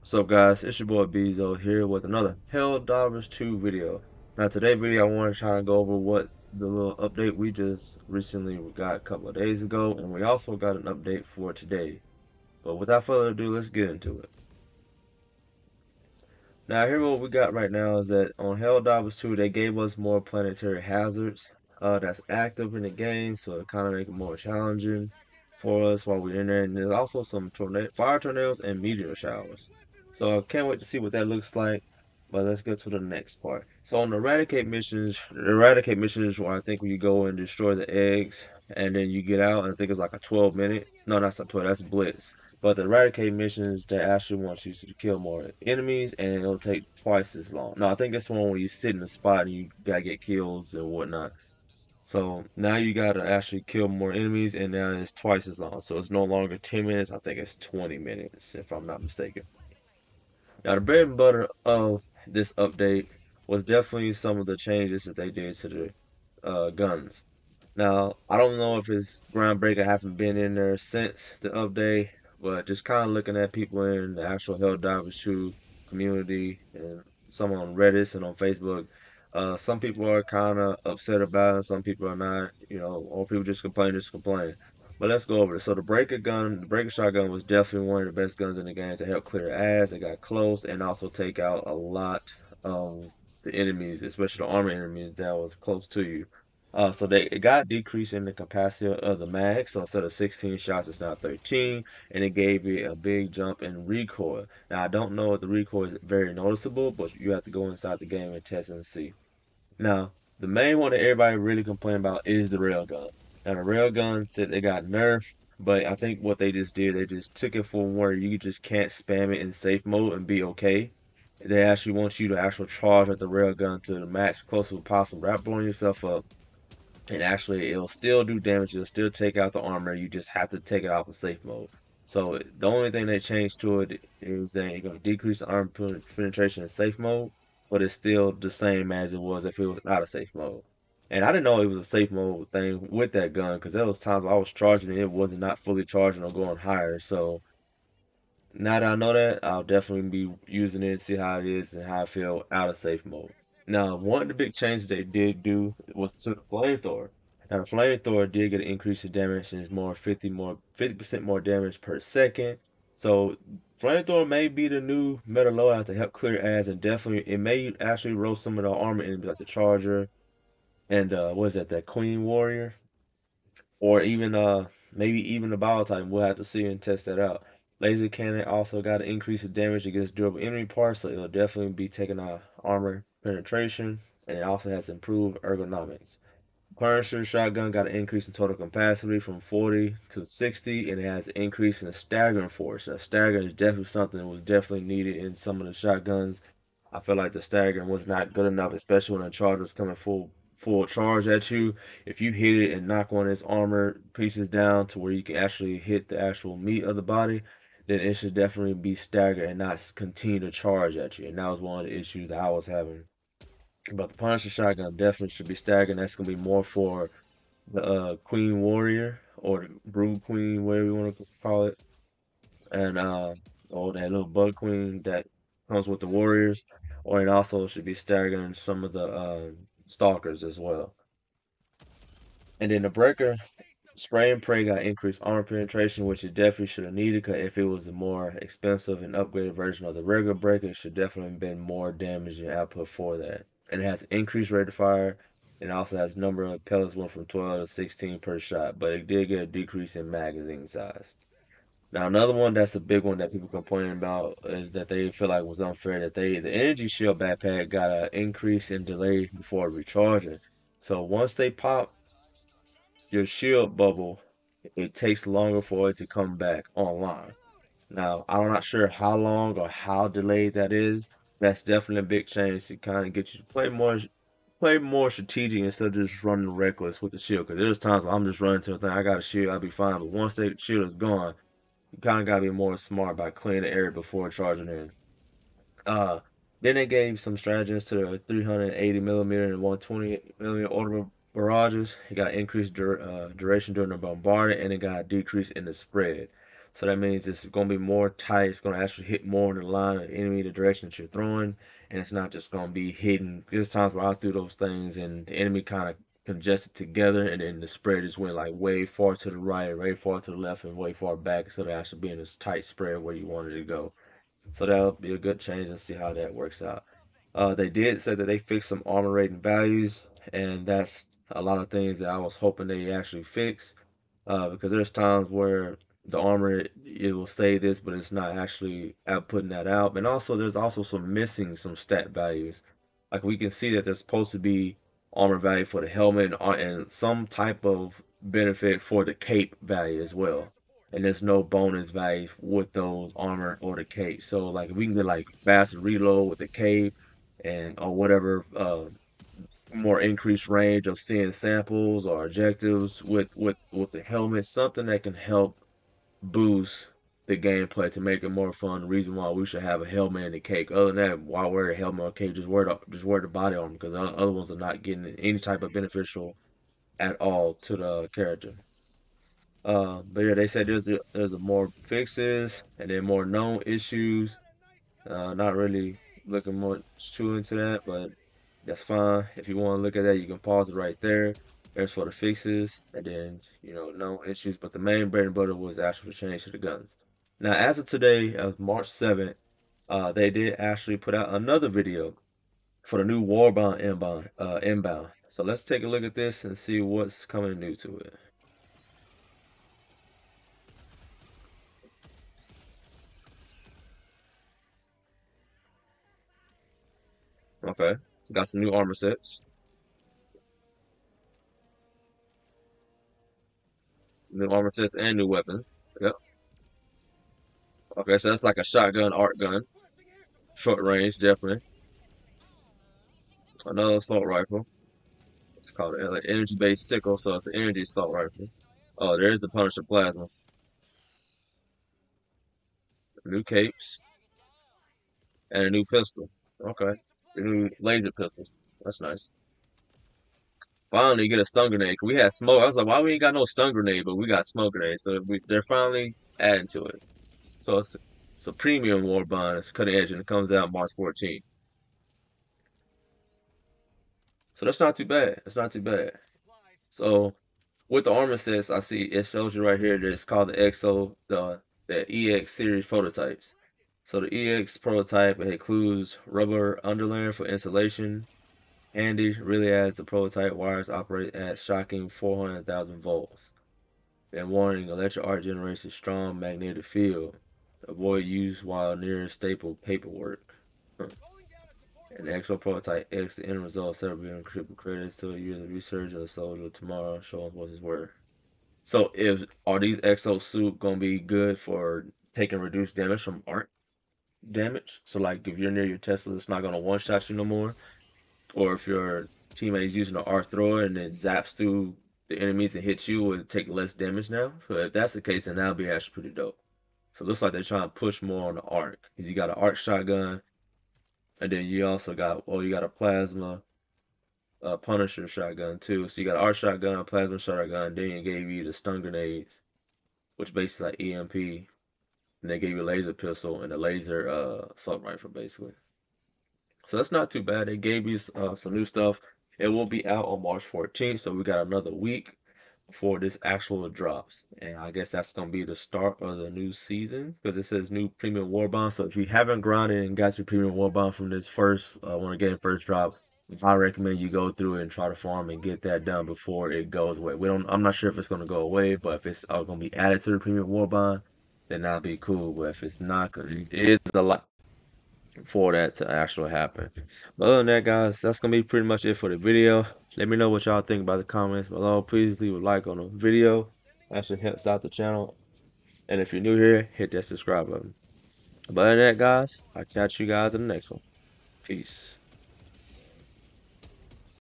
What's up, guys? It's your boy Bezo here with another Helldivers 2 video. Now, today's video, I want to try to go over what the little update we just recently got a couple of days ago, and we also got an update for today. But without further ado, let's get into it. Now, here what we got right now is that on Helldivers 2, they gave us more planetary hazards that's active in the game, so it kind of make it more challenging for us while we're in there. And there's also some fire tornadoes and meteor showers. So I can't wait to see what that looks like. But let's get to the next part. So on the eradicate missions where I think you go and destroy the eggs, and then you get out, and I think it's like a 12 minute. No, that's not 12. That's Blitz. But the eradicate missions that actually wants you to kill more enemies, and it'll take twice as long. No, I think this one where you sit in the spot and you gotta get kills and whatnot. So now you gotta actually kill more enemies, and now it's twice as long. So it's no longer 10 minutes. I think it's 20 minutes, if I'm not mistaken. Now the bread and butter of this update was definitely some of the changes that they did to the guns. Now, I don't know if it's groundbreaking. I haven't been in there since the update, but just kind of looking at people in the actual Helldivers 2 community and some on Reddit and on Facebook, some people are kind of upset about it. Some people are not, or people just complain. But let's go over it. So the breaker shotgun was definitely one of the best guns in the game to help clear ass. It got close and also take out a lot of the enemies, especially the armor enemies that was close to you. So it got decreased in the capacity of the mag. So instead of 16 shots, it's now 13, and it gave it a big jump in recoil. Now I don't know if the recoil is very noticeable, but you have to go inside the game and test and see. Now the main one that everybody really complain about is the railgun. Now the railgun said they got nerfed, but I think what they just did, they just took it for where you just can't spam it in safe mode and be okay. They actually want you to actually charge at the railgun to the max close as possible without blowing yourself up, and actually it'll still do damage. It'll still take out the armor. You just have to take it off of safe mode. So the only thing they changed to it is that you're going to decrease the armor penetration in safe mode, but it's still the same as it was if it was out of safe mode. And I didn't know it was a safe mode thing with that gun, because there was times I was charging it wasn't not fully charging or going higher. So now that I know that, I'll definitely be using it, see how it is and how I feel out of safe mode. Now, one of the big changes they did do was to the flamethrower. Now, the flamethrower did get an increase in damage and is 50% more damage per second. So, flamethrower may be the new meta loadout to help clear ads, and definitely it may actually roast some of the armor enemies like the Charger and what is that Queen Warrior, or even maybe even the Bile Titan. We'll have to see and test that out. Laser cannon also got an increase of damage against durable enemy parts, so it'll definitely be taking out armor penetration, and it also has improved ergonomics. Punisher shotgun got an increase in total capacity from 40 to 60, and it has an increase in the staggering force. Now, staggering is definitely something that was definitely needed in some of the shotguns. I feel like the staggering was not good enough, especially when a charge was coming full charge at you. If you hit it and knock one of its armor pieces down to where you can actually hit the actual meat of the body, then it should definitely be staggered and not continue to charge at you. And that was one of the issues that I was having. But the Punisher shotgun definitely should be staggered. That's gonna be more for the Queen Warrior or the Brood Queen, whatever you want to call it, and or that little Bug Queen that comes with the Warriors, or it also should be staggering some of the Stalkers as well. And then the Breaker Spray and Pray got increased armor penetration, which it definitely should have needed, because if it was a more expensive and upgraded version of the regular Breaker, it should definitely have been more damage and output for that. And it has increased rate of fire, and it also has number of pellets went from 12 to 16 per shot, but it did get a decrease in magazine size. Now another one that's a big one that people complain about is that they feel like was unfair, that the energy shield backpack got an increase in delay before recharging. So once they pop your shield bubble, it takes longer for it to come back online. Now, I'm not sure how long or how delayed that is. That's definitely a big change to kind of get you to play more strategic instead of just running reckless with the shield. Because there's times where I'm just running to the thing, I got a shield, I'll be fine. But once the shield is gone, you kind of gotta be more smart by clearing the area before charging in. Uh, then they gave some stratagems to the 380 millimeter and 120 millimeter orbital barrages. It got increased duration during the bombardment, and it got a decrease in the spread. So that means it's going to be more tight. It's going to actually hit more in the line of the enemy, the direction that you're throwing, and it's not just going to be hidden. There's times where I threw those things and the enemy kind of congested together, and then the spread just went like way far to the right, way far to the left, and way far back instead of actually being this tight spread where you wanted to go. So that'll be a good change and see how that works out. They did say that they fixed some armor rating values, and that's a lot of things that I was hoping they actually fix. Because there's times where the armor it will say this, but it's not actually outputting that out. And also, there's also some missing some stat values. Like we can see that there's supposed to be armor value for the helmet and some type of benefit for the cape value as well. And there's no bonus value with those armor or the cape. So like if we can get like faster reload with the cape and or whatever more increased range of seeing samples or objectives with the helmet, something that can help boost the gameplay to make it more fun. The reason why we should have a helmet and a cape. Other than that, why wear a helmet or cape? Just wear the body armor because the other ones are not getting any type of beneficial at all to the character. But yeah, they said there's a more fixes and then more known issues. Not really looking much too into that, but that's fine. If you want to look at that, you can pause it right there. There's for the fixes, and then no issues. But the main bread and butter was actually the change to the guns. Now, as of today, March 7th, they did actually put out another video for the new warbond inbound. So let's take a look at this and see what's coming new to it. Okay, so got some new armor sets, and new weapons. Yep. Okay, so that's like a shotgun, art gun, short range, definitely. Another assault rifle. It's called an energy-based sickle, so it's an energy assault rifle. Oh, there is the Punisher plasma. New capes and a new pistol. Okay, the new laser pistols. That's nice. Finally, get a stun grenade. 'Cause we had smoke. I was like, why we ain't got no stun grenade, but we got smoke grenade. So they're finally adding to it. So it's a premium war bond. It's cutting edge, and it comes out March 14th. So that's not too bad. It's not too bad. So with the armor sets, I see it shows you right here that it's called the EXO, the EX series prototypes. So the EX prototype it includes rubber underlayer for insulation. Handy, really, as the prototype wires operate at shocking 400,000 volts. And warning: electric arc generates a strong magnetic field. Avoid use while near staple paperwork. And the EXO prototype X, the end result, several being created still using research of the soldier tomorrow, showing what his word. So if are these exosuit gonna be good for taking reduced damage from arc damage? So like if you're near your Tesla, it's not gonna one shot you no more. Or if your teammate is using an arc thrower and it zaps through the enemies and hits you, it'll take less damage now. So if that's the case, then that'll be actually pretty dope. So it looks like they're trying to push more on the arc. Cause you got an arc shotgun, and then you also got you got a plasma Punisher shotgun too. So you got an arc shotgun, plasma shotgun, then it gave you the stun grenades, which basically like EMP, and they gave you a laser pistol and a laser assault rifle basically. So that's not too bad. They gave you some new stuff. It will be out on March 14th, so we got another week before this actual drops. And I guess that's gonna be the start of the new season because it says new premium warbond. So if you haven't grinded and got your premium warbond from this first when the game first drop, I recommend you go through it and try to farm and get that done before it goes away. I'm not sure if it's gonna go away, but if it's gonna be added to the premium warbond, then that'll be cool. But if it's not, it is a lot for that to actually happen. But other than that, guys, that's gonna be pretty much it for the video. Let me know what y'all think about the comments below. Please leave a like on the video. Actually helps out the channel. And if you're new here, hit that subscribe button. But other than that, guys, I'll catch you guys in the next one. Peace.